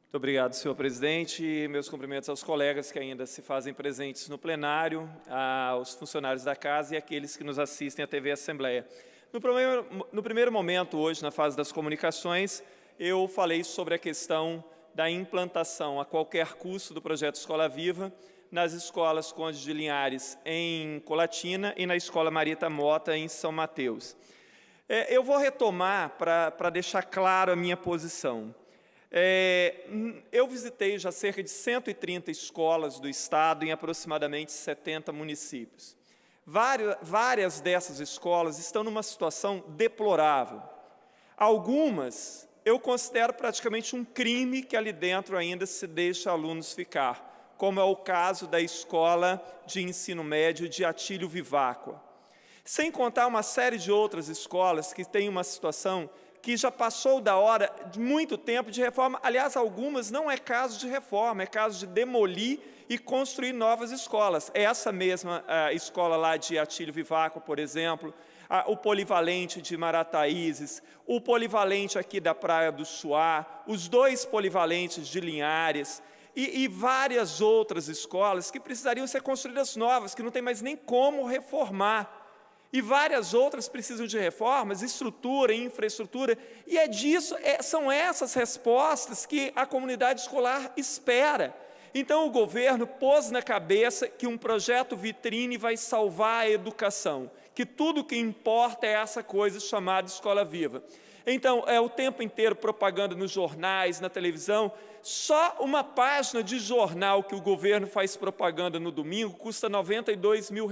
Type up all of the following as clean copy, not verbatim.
Muito obrigado, senhor presidente. Meus cumprimentos aos colegas que ainda se fazem presentes no plenário, aos funcionários da casa e àqueles que nos assistem à TV Assembleia. No primeiro momento, hoje, na fase das comunicações, eu falei sobre a questão da implantação a qualquer custo do projeto Escola Viva nas escolas Conde de Linhares, em Colatina, e na Escola Marita Mota, em São Mateus. Eu vou retomar para deixar claro a minha posição. Eu visitei já cerca de 130 escolas do Estado em aproximadamente 70 municípios. Várias dessas escolas estão numa situação deplorável. Algumas eu considero praticamente um crime que ali dentro ainda se deixa alunos ficar, como é o caso da Escola de Ensino Médio de Atílio Viváqua. Sem contar uma série de outras escolas que têm uma situação que já passou da hora de muito tempo de reforma. Aliás, algumas não é caso de reforma, é caso de demolir e construir novas escolas. Essa mesma escola lá de Atílio Viváqua, por exemplo, o polivalente de Marataízes, o polivalente aqui da Praia do Suá, os dois polivalentes de Linhares e várias outras escolas que precisariam ser construídas novas, que não tem mais nem como reformar. E várias outras precisam de reformas, estrutura, infraestrutura, e são essas respostas que a comunidade escolar espera. Então o governo pôs na cabeça que um projeto vitrine vai salvar a educação, que tudo o que importa é essa coisa chamada Escola Viva. Então, é o tempo inteiro propaganda nos jornais, na televisão. Só uma página de jornal que o governo faz propaganda no domingo custa R$92 mil.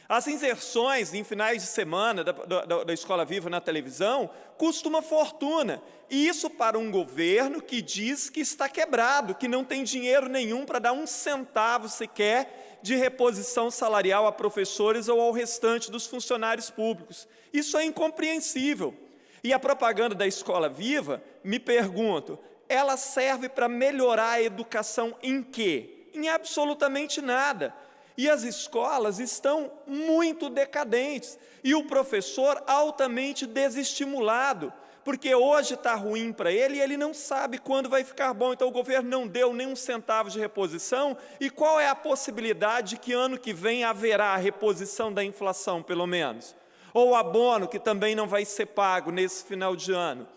As inserções em finais de semana da Escola Viva na televisão custam uma fortuna. E isso para um governo que diz que está quebrado, que não tem dinheiro nenhum para dar um centavo sequer de reposição salarial a professores ou ao restante dos funcionários públicos. Isso é incompreensível. E a propaganda da Escola Viva, me pergunto, ela serve para melhorar a educação em quê? Em absolutamente nada. E as escolas estão muito decadentes, e o professor altamente desestimulado, porque hoje está ruim para ele e ele não sabe quando vai ficar bom. Então o governo não deu nem um centavo de reposição, e qual é a possibilidade de que ano que vem haverá a reposição da inflação, pelo menos? Ou o abono, que também não vai ser pago nesse final de ano.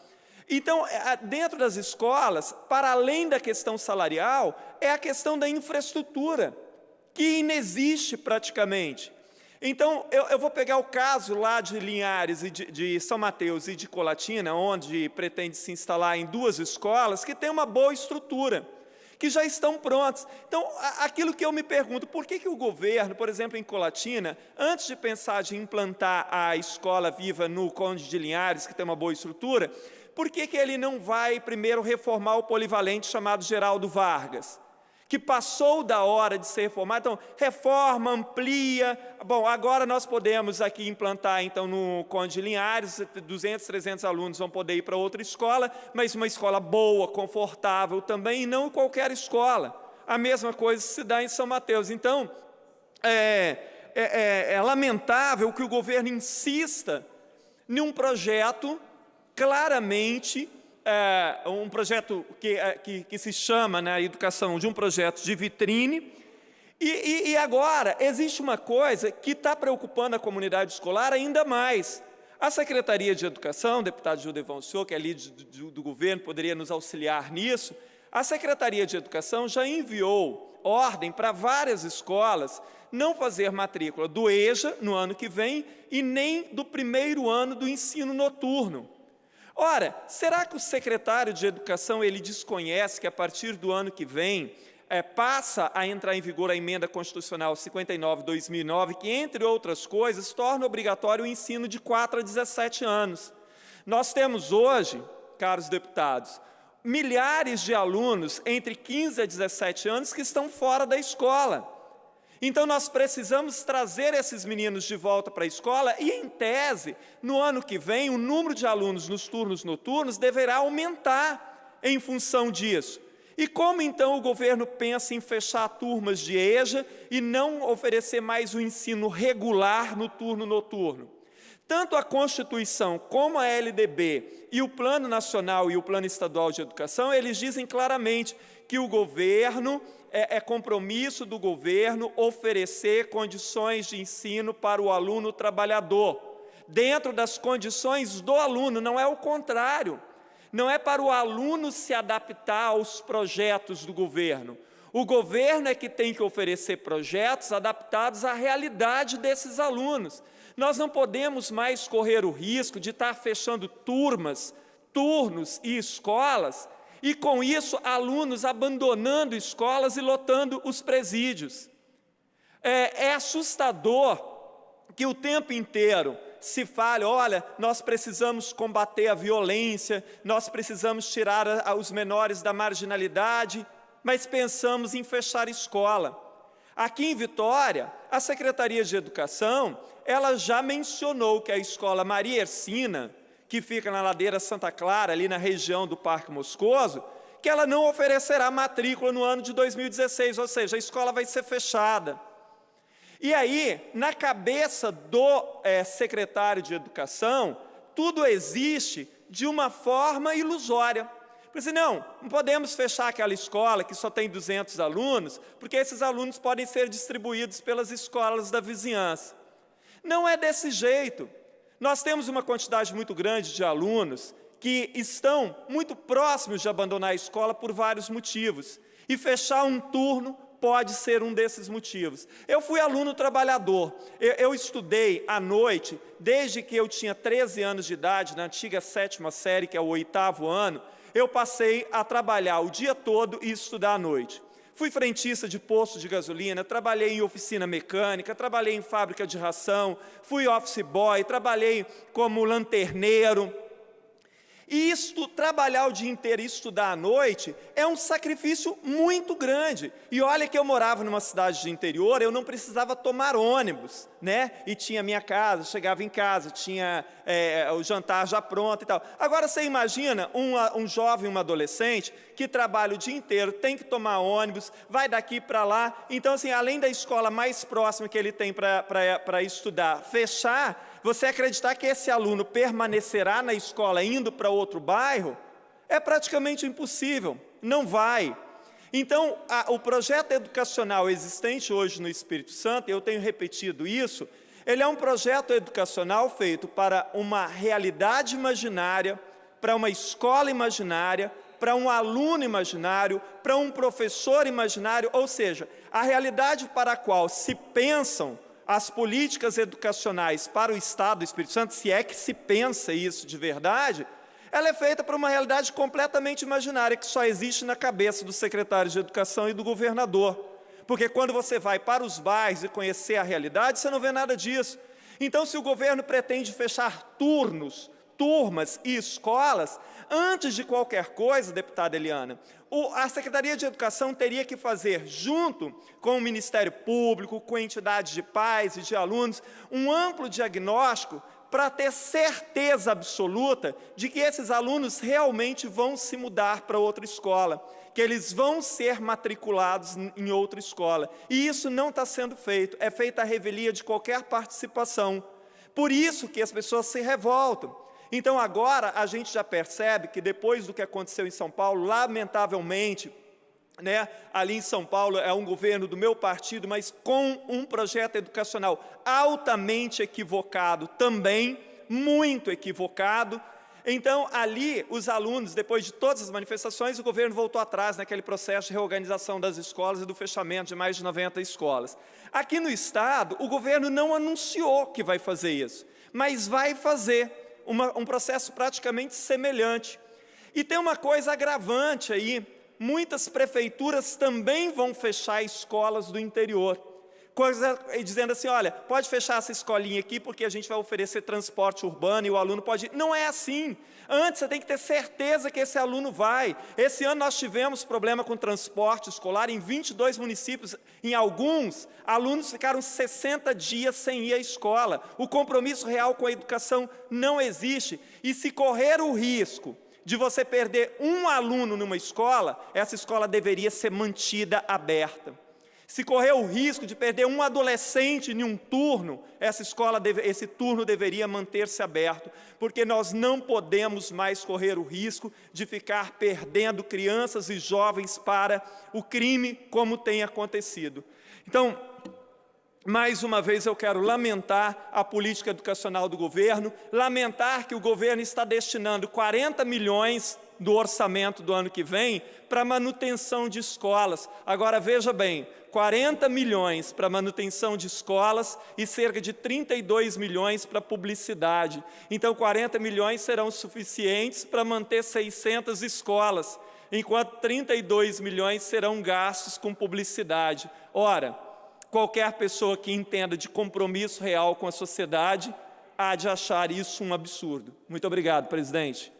Então, dentro das escolas, para além da questão salarial, é a questão da infraestrutura, que inexiste praticamente. Então, eu vou pegar o caso lá de Linhares, e de São Mateus e de Colatina, onde pretende se instalar em duas escolas que têm uma boa estrutura, que já estão prontas. Então, aquilo que eu me pergunto, por que o governo, por exemplo, em Colatina, antes de pensar de implantar a Escola Viva no Conde de Linhares, que tem uma boa estrutura, por que ele não vai primeiro reformar o polivalente chamado Geraldo Vargas, que passou da hora de ser reformado? Então, reforma, amplia. Bom, agora nós podemos aqui implantar, então, no Conde de Linhares, 200, 300 alunos vão poder ir para outra escola, mas uma escola boa, confortável também, e não qualquer escola. A mesma coisa se dá em São Mateus. Então, é lamentável que o governo insista em um projeto claramente um projeto que se chama, na educação, de um projeto de vitrine. E agora, existe uma coisa que está preocupando a comunidade escolar ainda mais. A Secretaria de Educação, deputado Gildevão Senhor, que é líder do governo, poderia nos auxiliar nisso. A Secretaria de Educação já enviou ordem para várias escolas não fazer matrícula do EJA no ano que vem e nem do primeiro ano do ensino noturno. Ora, será que o secretário de Educação ele desconhece que a partir do ano que vem passa a entrar em vigor a Emenda Constitucional 59/2009, que, entre outras coisas, torna obrigatório o ensino de 4 a 17 anos. Nós temos hoje, caros deputados, milhares de alunos entre 15 a 17 anos que estão fora da escola. Então, nós precisamos trazer esses meninos de volta para a escola e, em tese, no ano que vem, o número de alunos nos turnos noturnos deverá aumentar em função disso. E como, então, o governo pensa em fechar turmas de EJA e não oferecer mais o ensino regular no turno noturno? Tanto a Constituição como a LDB e o Plano Nacional e o Plano Estadual de Educação, eles dizem claramente que o governo, é compromisso do governo oferecer condições de ensino para o aluno trabalhador, dentro das condições do aluno, não é o contrário. Não é para o aluno se adaptar aos projetos do governo. O governo é que tem que oferecer projetos adaptados à realidade desses alunos. Nós não podemos mais correr o risco de estar fechando turmas, turnos e escolas, e com isso alunos abandonando escolas e lotando os presídios. É assustador que o tempo inteiro se fale, olha, nós precisamos combater a violência, nós precisamos tirar os menores da marginalidade, mas pensamos em fechar escola. Aqui em Vitória, a Secretaria de Educação, ela já mencionou que a escola Maria Ercina, que fica na Ladeira Santa Clara, ali na região do Parque Moscoso, que ela não oferecerá matrícula no ano de 2016, ou seja, a escola vai ser fechada. E aí, na cabeça do secretário de Educação, tudo existe de uma forma ilusória. Porque assim, não podemos fechar aquela escola que só tem 200 alunos, porque esses alunos podem ser distribuídos pelas escolas da vizinhança. Não é desse jeito. Nós temos uma quantidade muito grande de alunos que estão muito próximos de abandonar a escola por vários motivos. E fechar um turno pode ser um desses motivos. Eu fui aluno trabalhador, eu estudei à noite, desde que eu tinha 13 anos de idade, na antiga 7ª série, que é o 8º ano, eu passei a trabalhar o dia todo e estudar à noite. Fui frentista de posto de gasolina, trabalhei em oficina mecânica, trabalhei em fábrica de ração, fui office boy, trabalhei como lanterneiro. E trabalhar o dia inteiro e estudar à noite é um sacrifício muito grande. E olha que eu morava numa cidade de interior, eu não precisava tomar ônibus, né? E tinha minha casa, chegava em casa, tinha o jantar já pronto e tal. Agora você imagina um jovem, uma adolescente, que trabalha o dia inteiro, tem que tomar ônibus, vai daqui para lá. Então, assim, além da escola mais próxima que ele tem para estudar, fechar, você acreditar que esse aluno permanecerá na escola indo para outro bairro, é praticamente impossível, não vai. Então, o projeto educacional existente hoje no Espírito Santo, eu tenho repetido isso, ele é um projeto educacional feito para uma realidade imaginária, para uma escola imaginária, para um aluno imaginário, para um professor imaginário, ou seja, a realidade para a qual se pensam as políticas educacionais para o Estado do Espírito Santo, se é que se pensa isso de verdade, ela é feita por uma realidade completamente imaginária, que só existe na cabeça do secretário de Educação e do governador. Porque quando você vai para os bairros e conhecer a realidade, você não vê nada disso. Então, se o governo pretende fechar turnos, turmas e escolas, antes de qualquer coisa, deputada Eliana, a Secretaria de Educação teria que fazer, junto com o Ministério Público, com entidades de pais e de alunos, um amplo diagnóstico para ter certeza absoluta de que esses alunos realmente vão se mudar para outra escola, que eles vão ser matriculados em outra escola. E isso não está sendo feito, é feita a revelia de qualquer participação. Por isso que as pessoas se revoltam. Então, agora, a gente já percebe que, depois do que aconteceu em São Paulo, lamentavelmente, né, ali em São Paulo é um governo do meu partido, mas com um projeto educacional altamente equivocado também, muito equivocado. Então, ali, os alunos, depois de todas as manifestações, o governo voltou atrás naquele processo de reorganização das escolas e do fechamento de mais de 90 escolas. Aqui no Estado, o governo não anunciou que vai fazer isso, mas vai fazer um processo praticamente semelhante. E tem uma coisa agravante aí, muitas prefeituras também vão fechar escolas do interior, dizendo assim, olha, pode fechar essa escolinha aqui porque a gente vai oferecer transporte urbano e o aluno pode ir. Não é assim. Antes você tem que ter certeza que esse aluno vai. Esse ano nós tivemos problema com transporte escolar em 22 municípios. Em alguns, alunos ficaram 60 dias sem ir à escola. O compromisso real com a educação não existe. E se correr o risco de você perder um aluno numa escola, essa escola deveria ser mantida aberta. Se correr o risco de perder um adolescente em um turno, esse turno deveria manter-se aberto, porque nós não podemos mais correr o risco de ficar perdendo crianças e jovens para o crime, como tem acontecido. Então, mais uma vez eu quero lamentar a política educacional do governo, lamentar que o governo está destinando 40 milhões do orçamento do ano que vem para manutenção de escolas. Agora, veja bem, 40 milhões para manutenção de escolas e cerca de 32 milhões para publicidade. Então, 40 milhões serão suficientes para manter 600 escolas, enquanto 32 milhões serão gastos com publicidade. Ora, qualquer pessoa que entenda de compromisso real com a sociedade há de achar isso um absurdo. Muito obrigado, presidente.